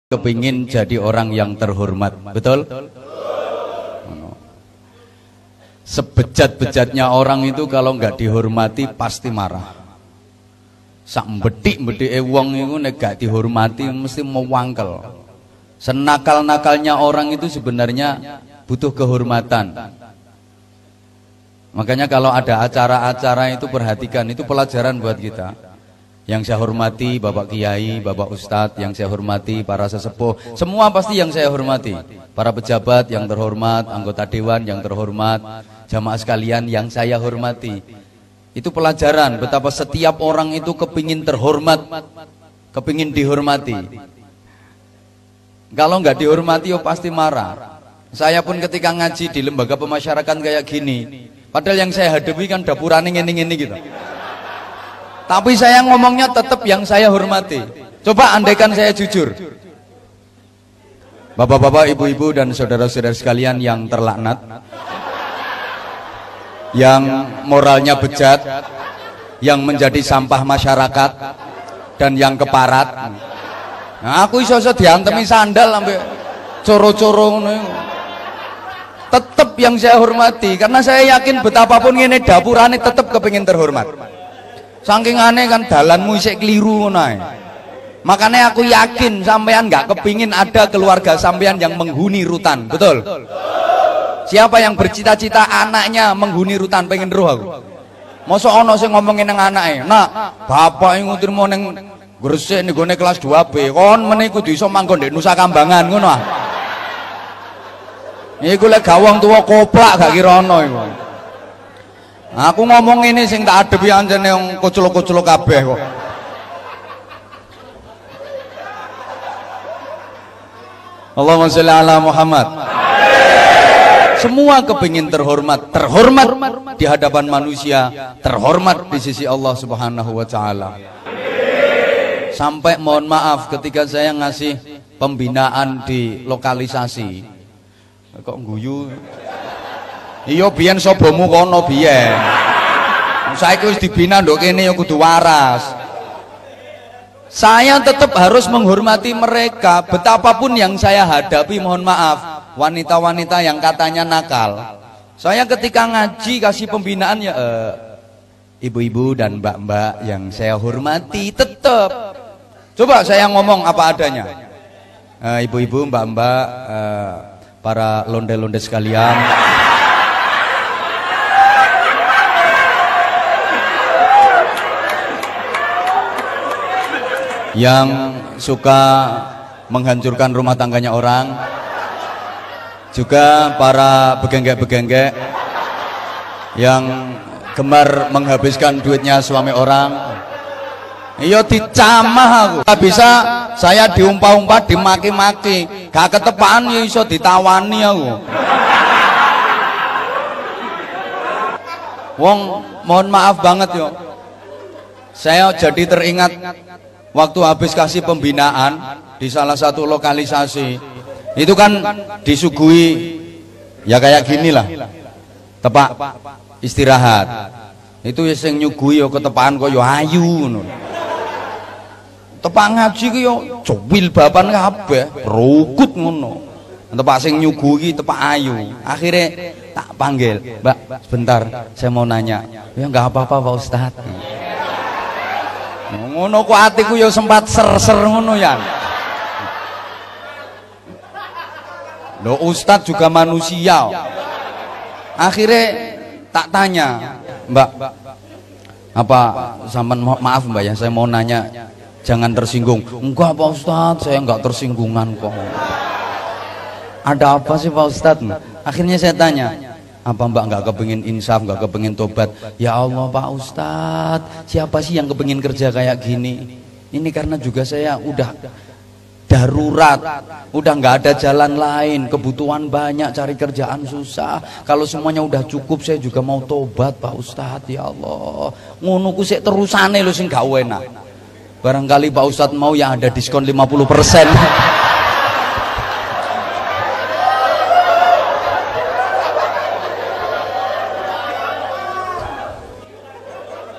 kepingin jadi orang yang terhormat, betul? Sebejat-bejatnya orang itu kalau nggak dihormati pasti marah. Sak bedik-bedike wong itu nek gak dihormati mesti mewangkel. Senakal-nakalnya orang itu sebenarnya butuh kehormatan. Makanya kalau ada acara-acara itu perhatikan, itu pelajaran buat kita. Yang saya hormati Bapak Kiai, Bapak Ustadz, yang saya hormati para sesepuh, semua pasti yang saya hormati. Para pejabat yang terhormat, anggota dewan yang terhormat, jamaah sekalian yang saya hormati. Itu pelajaran betapa setiap orang itu kepingin terhormat, kepingin dihormati. Kalau nggak dihormati, oh pasti marah. Saya pun ketika ngaji di lembaga pemasyarakatan kayak gini, padahal yang saya hadapi kan dapurane ngene-ngene gitu. Tapi saya ngomongnya tetap yang saya hormati. Coba andaikan saya jujur. Bapak-bapak, ibu-ibu dan saudara-saudara sekalian yang terlaknat, yang moralnya bejat, yang menjadi sampah masyarakat, dan yang keparat. Nah, aku iso-iso diantemi sandal sampai coro-coro ngono. Tetap yang saya hormati karena saya yakin betapapun ngene dapurane tetap kepengin terhormat. Saking aneh kan dalanmu isik keliru ngono ae. Makanya aku yakin sampean nggak kepingin ada keluarga sampean yang menghuni rutan, betul? Siapa yang bercita-cita anaknya menghuni rutan pengen roh aku? Mosok ono sing ngomongin nang anake, "Nak, bapak ngutirmu ning Gresik ning gone kelas 2B, kon meneh kudu iso manggon ndek Nusa Kambangan ngono ah." Iku lek gawang tuwa koplak gak kira ono iku. Aku ngomong ini sing tak adepi anjene wong kuculuk-kuculuk kabeh kok. Allahumma sholli ala Muhammad. Semua kepingin terhormat, terhormat di hadapan manusia, terhormat di sisi Allah Subhanahu wa taala. Sampai mohon maaf ketika saya ngasih pembinaan di lokalisasi. Kok guyu? Iya biyen sobomu kono biyen. Saiki wis dibina nduk kene ya kudu waras. Saya tetap harus menghormati mereka betapapun yang saya hadapi, mohon maaf, wanita-wanita yang katanya nakal. Saya ketika ngaji kasih pembinaan ya ibu-ibu dan mbak-mbak yang saya hormati tetap. Coba saya ngomong apa adanya. Ibu-ibu, mbak-mbak, para londe-londe sekalian. Yang suka menghancurkan rumah tangganya orang, juga para begenggek-begenggek yang gemar menghabiskan duitnya suami orang. Iya dicamah aku. Gak bisa saya diumpah-umpah, dimaki-maki, gak ketepaan ya iso ditawani aku. Wong mohon maaf banget yo. Saya jadi teringat waktu habis kasih pembinaan di salah satu lokalisasi. Itu kan disuguhi ya kayak gini lah, tepak istirahat. Itu ya sing nyuguhi yo ketepaan kok yo ayu ngono. Tepak ngaji ku yo cuwil bapan kabeh, rukut ngono. Tepak sing nyuguhi tepak ayu. Akhirnya tak panggil, "Mbak, sebentar, saya mau nanya." "Ya enggak apa-apa Pak Ustadz." Ngono kok atiku ya sempat ser-ser ngono ya. Loh Ustadz juga manusia. Akhirnya tak tanya, "Mbak, apa sampean maaf Mbak ya, saya mau nanya, jangan tersinggung." "Enggak Pak Ustadz, saya enggak tersinggungan kok." "Ada apa sih Pak Ustadz?" Akhirnya saya tanya, "Apa Mbak nggak kepingin insaf, nggak kepingin tobat?" "Ya Allah Pak Ustadz, siapa sih yang kepingin kerja kayak gini? Ini karena juga saya udah darurat, udah nggak ada jalan lain, kebutuhan banyak, cari kerjaan susah. Kalau semuanya udah cukup, saya juga mau tobat Pak Ustadz. Ya Allah, ngono ku sik terusane lho sing gak enak. Barangkali Pak Ustadz mau yang ada diskon 50%.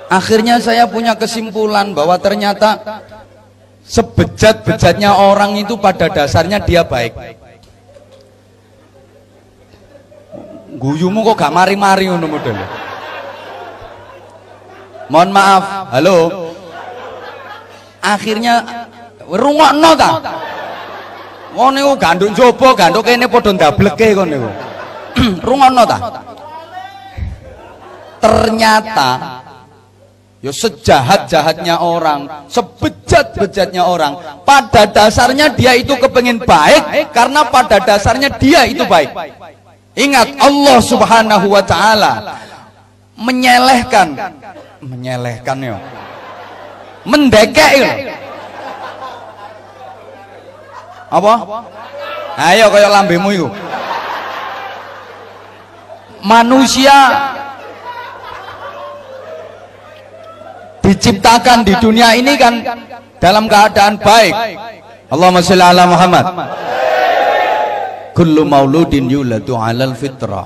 Akhirnya saya punya kesimpulan bahwa ternyata Sebejat-bejatnya orang itu pada dasarnya dia baik. Guyumu kok gak mari-mari ngono model. Mohon maaf, halo. Akhirnya rungokno ta. Wong niku ganduk njaba, ganduk kene padha ndableke kon niku. Rungokno ta. Ternyata ya sejahat-jahatnya orang, sebejat-bejatnya orang, pada dasarnya dia itu kepengen baik karena pada dasarnya dia itu baik. Ingat, Allah Subhanahu wa taala menyelehkan ya. Mendekek ya. Apa? Ayo kaya lambemu iku. Manusia diciptakan di dunia ini kan dalam keadaan baik. Allahumma sholli ala Muhammad. Kullu mauludin yuladu 'alal fitrah.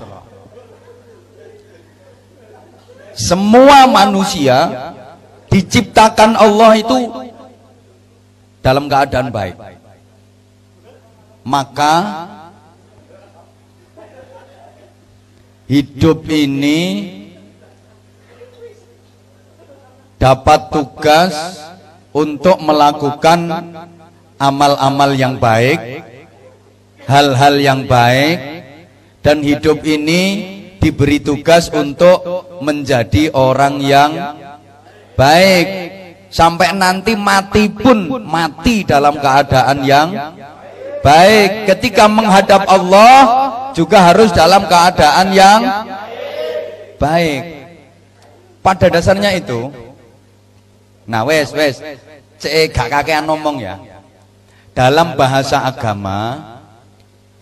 Semua manusia diciptakan Allah itu dalam keadaan baik. Maka hidup ini dapat tugas untuk melakukan amal-amal yang baik, hal-hal yang baik, dan hidup ini diberi tugas untuk menjadi orang yang baik sampai nanti mati pun mati dalam keadaan yang baik. Ketika menghadap Allah juga harus dalam keadaan yang baik. Pada dasarnya itu. Nah wes gak kakean ngomong ya. Dalam bahasa agama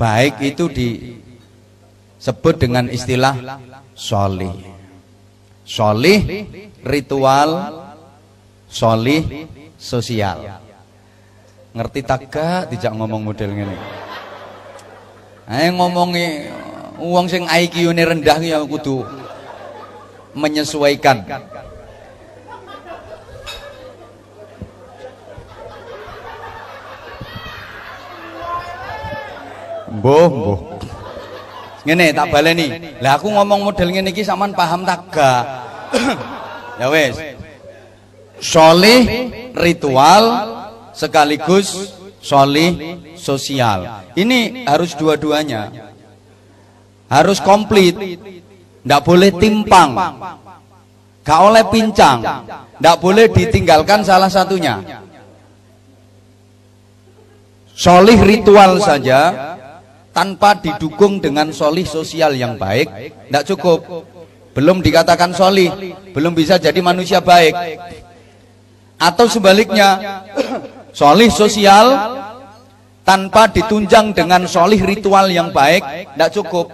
baik itu disebut dengan istilah sholih. Sholih ritual, sholih sosial. Ngerti tak gak dijak ngomong model ngene. Ayo ngomongi wong sing IQ-ne rendah ya kudu menyesuaikan. Mbah. Ngene tak baleni. Lah aku ngomong model ngene iki sampean paham tak gak? Ya wis. Sholih ritual sekaligus sholih sosial. Ini harus dua-duanya. Harus komplit. Ndak boleh timpang. Gak oleh pincang. Ndak boleh ditinggalkan salah satunya. Sholih ritual saja tanpa didukung dengan sholih sosial yang baik tidak cukup, belum dikatakan sholih, belum bisa jadi manusia baik. Atau sebaliknya, sholih sosial tanpa ditunjang dengan sholih ritual yang baik tidak cukup.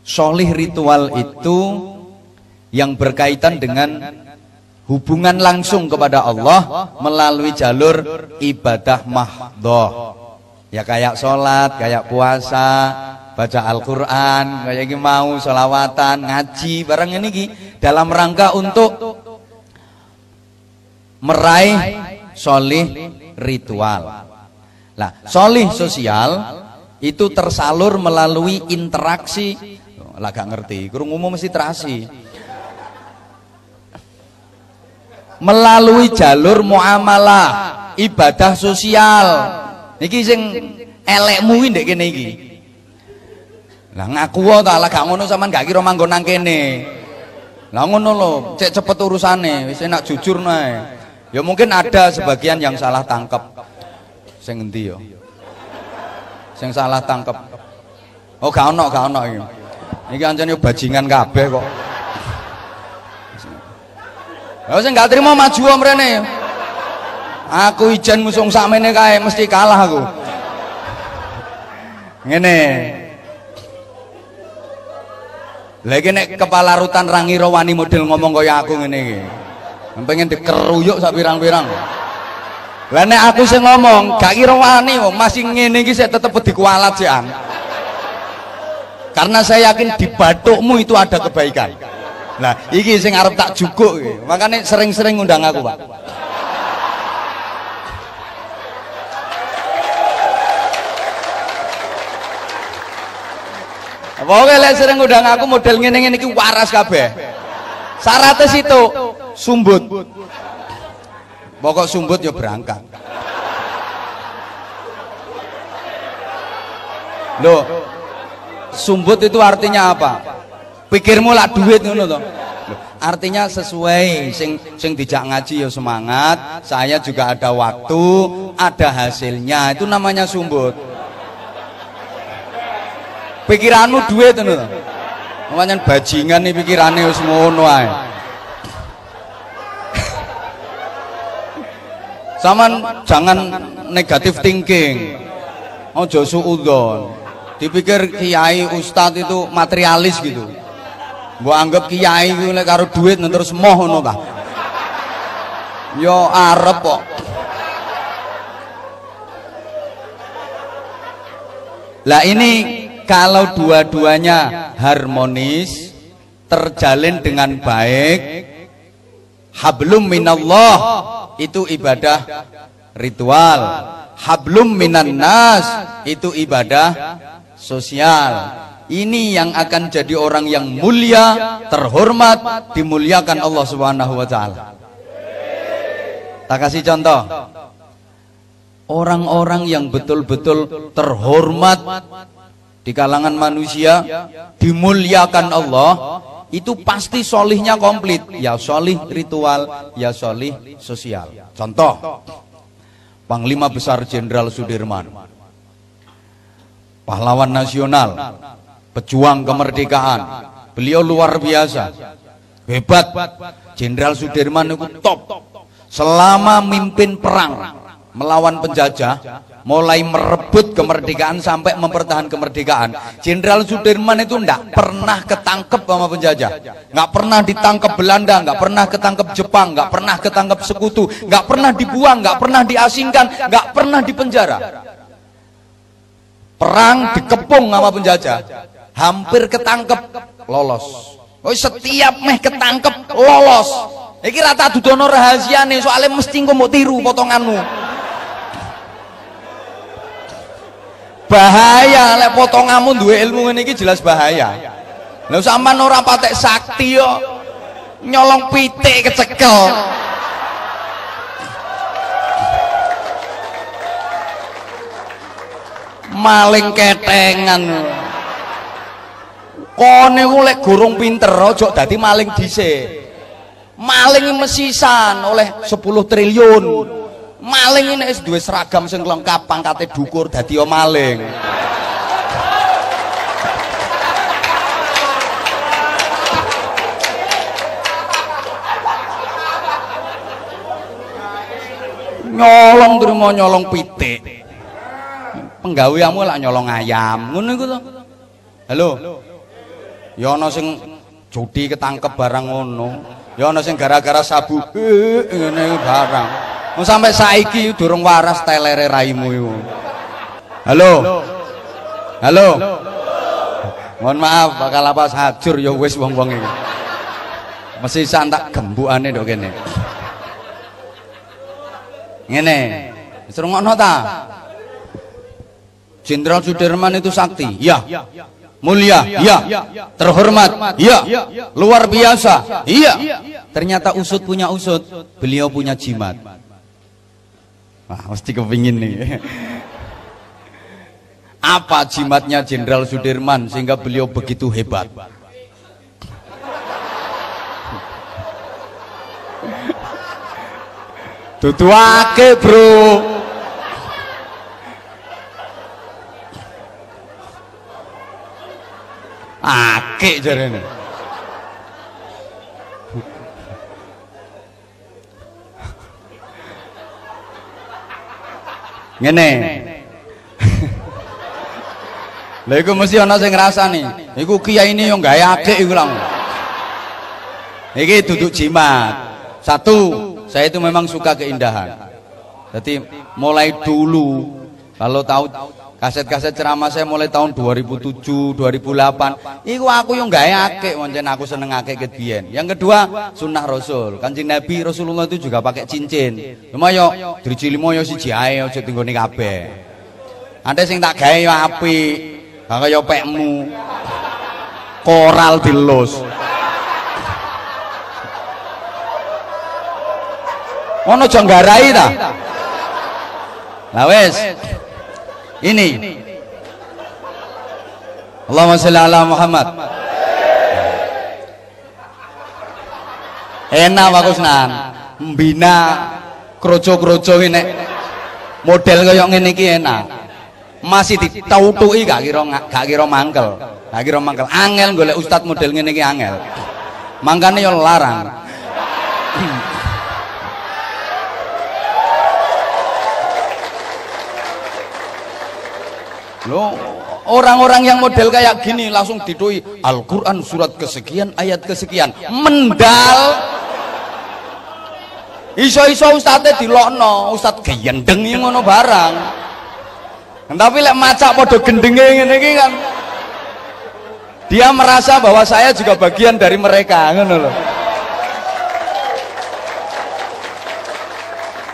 Sholih ritual itu yang berkaitan dengan hubungan langsung kepada Allah melalui jalur ibadah mahdhah. Ya kayak sholat, kayak puasa, baca Al-Quran, kayak gini mau sholawatan, ngaji, barang ini dalam rangka untuk meraih sholih ritual. Nah, sholih sosial itu tersalur melalui interaksi. Lah gak ngerti, krungumu mesti terasi. Melalui jalur muamalah, ibadah sosial. Niki sing elekmu ndek kene iki. Lah ngaku ta lah gak ngono sampean gak kira manggon nang kene. Lah ngono lho, cek cepet urusane, wis enak jujur nae. Ya mungkin ada sebagian yang salah tangkep. Sing endi ya? Sing salah tangkep. Oh gak ono iki. Iki ancene bajingan kabeh kok. Lah sing gak trimo maju mrene. Aku ijen musung sakmene kae mesti kalah aku. Ngene. Lagi nek kepala rutan rangira wani model ngomong kaya aku ngene iki. Pengen dikeruyuk sak pirang-pirang. Lah nek aku sing ngomong gak kira wani wong masih ngene iki sik tetep dikualat sian. Karena saya yakin di bathukmu itu ada kebaikan. Nah, iki sing arep tak jukuk iki. Makane sering-sering ngundang aku, Pak. Pokoke lek sering ngundang aku model ngene-ngene iki waras kabeh. Syaratnya situ sumbut. Pokok sumbut ya berangkat. Loh, sumbut itu artinya apa? Pikirmu lah duit ngono to. Artinya sesuai sing dijak ngaji ya semangat, saya juga ada waktu, ada hasilnya, itu namanya sumbut. Pikiranmu duit ngono to. Namanya bajingan nih pikirannya wis ngono ae. Saman jangan negatif thinking. Ojo suudzon. Dipikir kiai ustadz itu materialis gitu. Mbok anggap kiai ku nek karo duit terus moh ngono ta. Yo arep kok. Lah ini kalau dua-duanya harmonis, terjalin dengan baik, hablum minallah itu ibadah ritual, hablum minan nas itu ibadah sosial. Ini yang akan jadi orang yang mulia, terhormat, dimuliakan Allah Subhanahu wa taala. Tak kasih contoh. Orang-orang yang betul-betul terhormat di kalangan manusia, dimuliakan Allah, itu pasti solihnya komplit. Ya solih ritual, ya solih sosial. Contoh, Panglima Besar Jenderal Sudirman, pahlawan nasional, pejuang kemerdekaan, beliau luar biasa, hebat. Jenderal Sudirman itu top. Selama mimpin perang melawan penjajah, mulai merebut kemerdekaan sampai mempertahankan kemerdekaan, Jenderal Sudirman itu enggak pernah ketangkep sama penjajah, enggak pernah ditangkap Belanda, enggak pernah ketangkep Jepang, enggak pernah ketangkep sekutu, enggak pernah dibuang, enggak pernah diasingkan, enggak pernah dipenjara. Perang dikepung sama penjajah, hampir ketangkep, lolos. Oh, setiap meh ketangkep lolos. Iki rata dudono rahasia nih, soalnya mesti engko mbok tiru potonganmu. Bahaya lek potonganmu duwe ilmu ngene iki, jelas bahaya. Lha sampean ora patek sakti yo nyolong pitik kecekel. Maling ketengan. Kone ku lek gurung pinter ojo dadi maling dhisik. Maling mesisan oleh 10 triliun. Maling ini wis duwe seragam sing lengkap, pangkate dukur dadi yo maling. Nyolong terima nyolong pitik. Penggaweanmu lak nyolong ayam, ngono iku to. Halo. Ya ana sing judi ketangkep barang ngono. Ya ana sing gara-gara sabu ngene barang. Wong sampai saiki durung waras telere raimu iku. Halo. Halo. Mohon maaf bakal apa hajur ya wis wong-wong iki. Mesti santak gembukane ndok kene. Ngene. Wis rungokno ta? Jenderal Sudirman itu sakti. Iya. Mulia, iya. Terhormat, iya. Luar biasa, iya. Ternyata usut punya usut, beliau punya jimat. Wah, mesti kepingin nih. Apa jimatnya Jenderal Sudirman sehingga beliau begitu hebat? Tutuake, bro. Akik jarene. Ngene. Lha iku mesti ana sing ngrasani. Iku kiai ini yo gawe akik iku lho. Iki duduk jimat. Satu, saya itu memang suka keindahan. Jadi mulai dulu kalau tahu kaset-kaset ceramah saya mulai tahun 2007, 2008. Iku aku yang gawe akik, pancen aku seneng akik ket biyen. Yang kedua, sunnah Rasul. Kanjeng Nabi Rasulullah itu juga pakai cincin. Cuma yo driji limo yo siji ae aja tinggone kabeh. Ante sing tak gawe yo apik, kaya pekmu. koral dilus. Ono aja nggarai ta. Lah wis. Ini. Allahumma sholli ala Muhammad. Enak Pak Kusnan. Mbina kroco-kroco ini model kaya ngene iki enak. Masih ditautuki gak kira mangkel. Gak kira mangkel. Angel golek ustad model ngene iki angel. Mangkane yo larang. Loh, orang-orang yang model kayak gini langsung didoi Al-Quran surat kesekian ayat kesekian mendal iso-iso ustadnya dilokno ustad gendeng yang ngono barang tapi lek macak podo gendenge ngene iki kan dia merasa bahwa saya juga bagian dari mereka ngono lho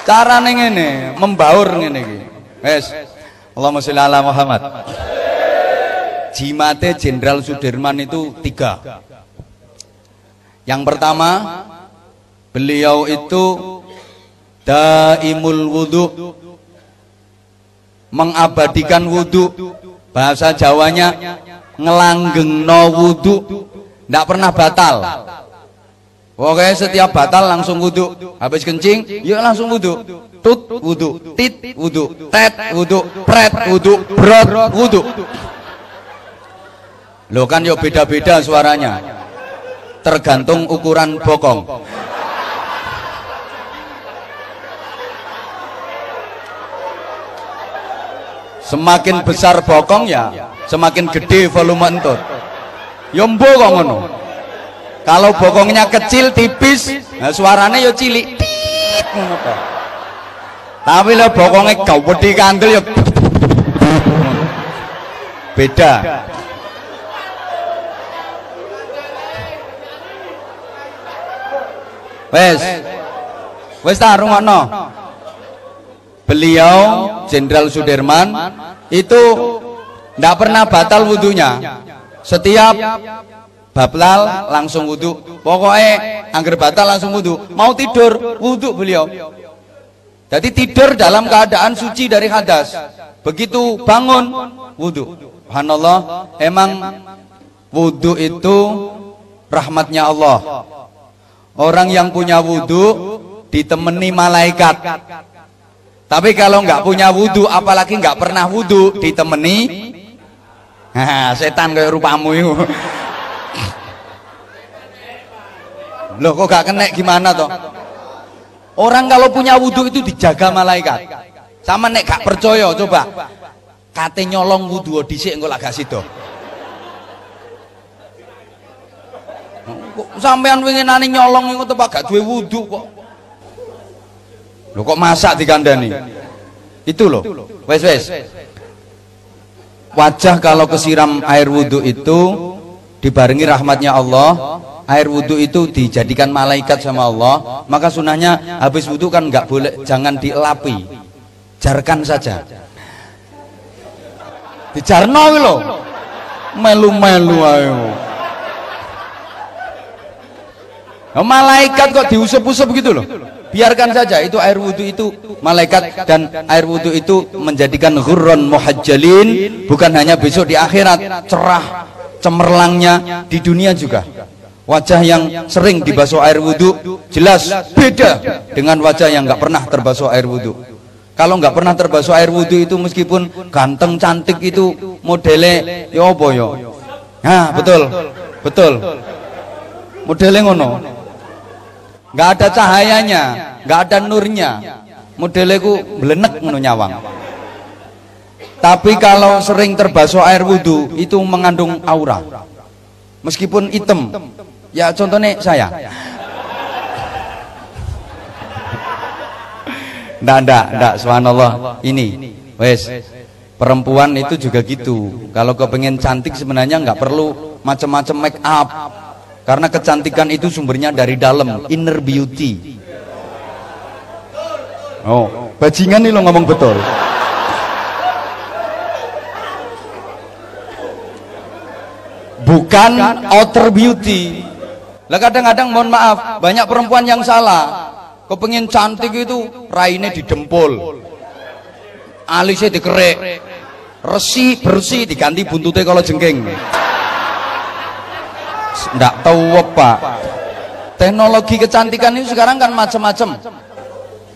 carane ngene membaur ngene iki wes Allahumma sholli ala Muhammad. Jimate Jenderal Sudirman itu 3. Yang pertama, beliau itu daimul wudu, mengabadikan wudu. Bahasa Jawanya ngelanggengno wudu, tidak pernah batal. Oke, setiap batal langsung wudu. Habis kencing, yuk langsung wudu. Tut wudu, tit wudu, tet wudu, pret wudu, brot wudu. Loh kan yuk beda-beda suaranya. Tergantung ukuran bokong. Semakin besar bokong ya, semakin gede volume entut. Yombo kok ngono. Kalau bokongnya kecil tipis, nah suaranya yo cilik. Tapi lah bokongnya gawedi kandel ya beda. Wes ta rungokno. Beliau Jenderal Sudirman itu tidak pernah batal wudunya. Setiap batal langsung wudu. Pokoknya angger batal langsung wudu. Mau tidur wudu beliau. Jadi tidur dalam keadaan suci dari hadas. Begitu bangun wudu. Subhanallah, emang wudu itu rahmatnya Allah. Orang yang punya wudu ditemani malaikat. Tapi kalau nggak punya wudu, apalagi nggak pernah wudu, ditemani setan kayak rupamu itu. Loh kok gak kena gimana toh? Orang kalau punya wudhu itu dijaga malaikat. Sama nek gak percaya coba kate nyolong wudhu dhisik engko lak gak sida. Sampean winginane nyolong engko tepak gak duwe wudhu kok. Lho kok masak dikandani. Itu loh. Wes. Wajah kalau kesiram air wudhu itu dibarengi rahmatnya Allah. Air wudhu itu dijadikan malaikat sama Allah. Maka sunahnya habis wudhu kan nggak boleh, jangan dielapi, jarkan saja. Dijarno lho, melu-melu ayo. Nah, malaikat kok diusap-usap gitu loh. Biarkan saja itu air wudhu itu malaikat, dan air wudhu itu menjadikan ghurran muhajjalin, bukan hanya besok di akhirat, cerah cemerlangnya di dunia juga. Wajah yang sering dibasuh air wudhu jelas beda dengan wajah yang nggak pernah terbasuh air wudhu. Kalau nggak pernah terbasuh air wudhu itu meskipun ganteng cantik itu modelnya ya apa ya? Nah betul modelnya ngono, nggak ada cahayanya, nggak ada nurnya, modelnya ku belenek ngono nyawang. Tapi kalau sering terbasuh air wudhu itu mengandung aura, meskipun hitam. Ya contohnya saya. Ndak, subhanallah. Ini, wes, perempuan itu juga gitu. Kalau kepengen cantik sebenarnya nggak perlu macam-macam make up, karena kecantikan itu sumbernya dari dalam, inner beauty. Oh, bajingan nih lo ngomong betul. bukan outer beauty. Lah kadang-kadang mohon maaf, banyak perempuan yang salah. Kepengin cantik itu raine didempul, alisnya dikerek, resi bersih diganti buntutnya kalau jengking. Nggak tahu apa. Teknologi kecantikan itu sekarang kan macam-macam.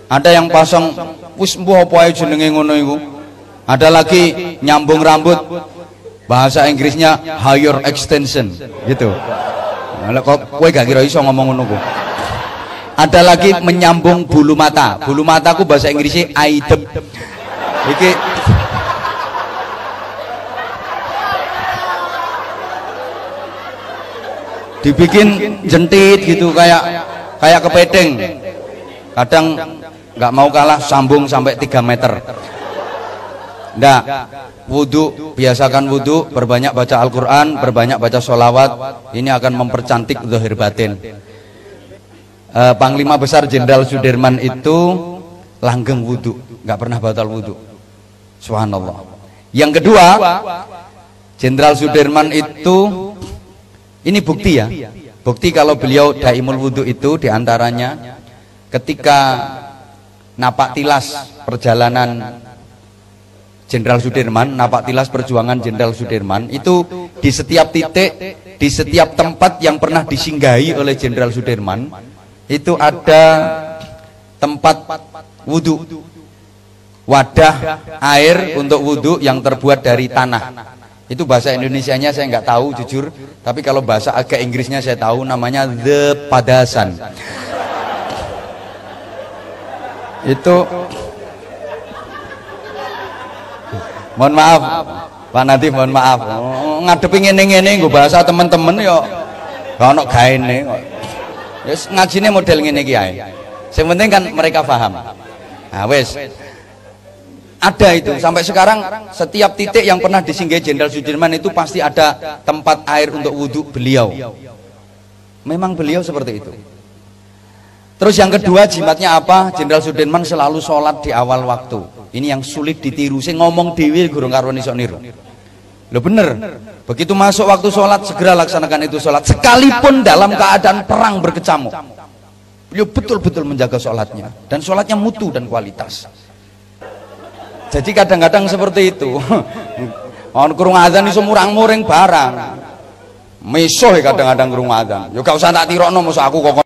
Ada yang pasang wis mbuh apa ae jenenge ngono iku. Ada lagi nyambung rambut. Bahasa Inggrisnya higher extension gitu. Lah kok kowe gak kira iso ngomong ngono ku. Ada lagi menyambung bulu mata. Bulu mataku bahasa Inggrisnya aidem. Iki dibikin jentit gitu kayak kepiting. Kadang nggak mau kalah sambung sampai 3 meter. Nggak, wudhu, biasakan wudhu, berbanyak baca Al-Quran, berbanyak baca sholawat. Ini akan mempercantik zahir batin. Panglima Besar Jenderal Sudirman itu langgeng wudhu, nggak pernah batal wudhu. Subhanallah. Yang kedua, Jenderal Sudirman itu, ini bukti ya, bukti kalau beliau daimul wudhu itu diantaranya ketika napak tilas perjalanan Jenderal Sudirman, napak tilas perjuangan Jenderal Sudirman itu di setiap titik, di setiap tempat yang pernah disinggahi oleh Jenderal Sudirman itu ada tempat wudhu, wadah air untuk wudhu yang terbuat dari tanah. Itu bahasa Indonesianya saya nggak tahu jujur, tapi kalau bahasa agak Inggrisnya saya tahu, namanya the padasan. Itu mohon maaf Pak Nadif, mohon maaf ngadepi ngene-ngene nggo bahasa temen-temen yo gak ono gaene kok. Wis ngajine model ngene iki ae. Sing penting kan mereka paham. Nah wis ada itu sampai sekarang, setiap titik yang pernah disinggahi Jenderal Sudirman itu pasti ada tempat air untuk wudhu beliau. Memang beliau seperti itu. Terus yang kedua, jimatnya apa? Jenderal Sudirman selalu sholat di awal waktu. Ini yang sulit ditiru. Saya ngomong dewi gurung karwan iso niru. Loh bener. Begitu masuk waktu sholat, segera laksanakan itu sholat. Sekalipun dalam keadaan perang berkecamuk, beliau betul-betul menjaga sholatnya. Dan sholatnya mutu dan kualitas. Jadi kadang-kadang seperti itu. Orang kurung adzan iso murang-muring barang. Mesoh kadang-kadang kurung adzan. Yo gak usah tak tirokno mosok aku kok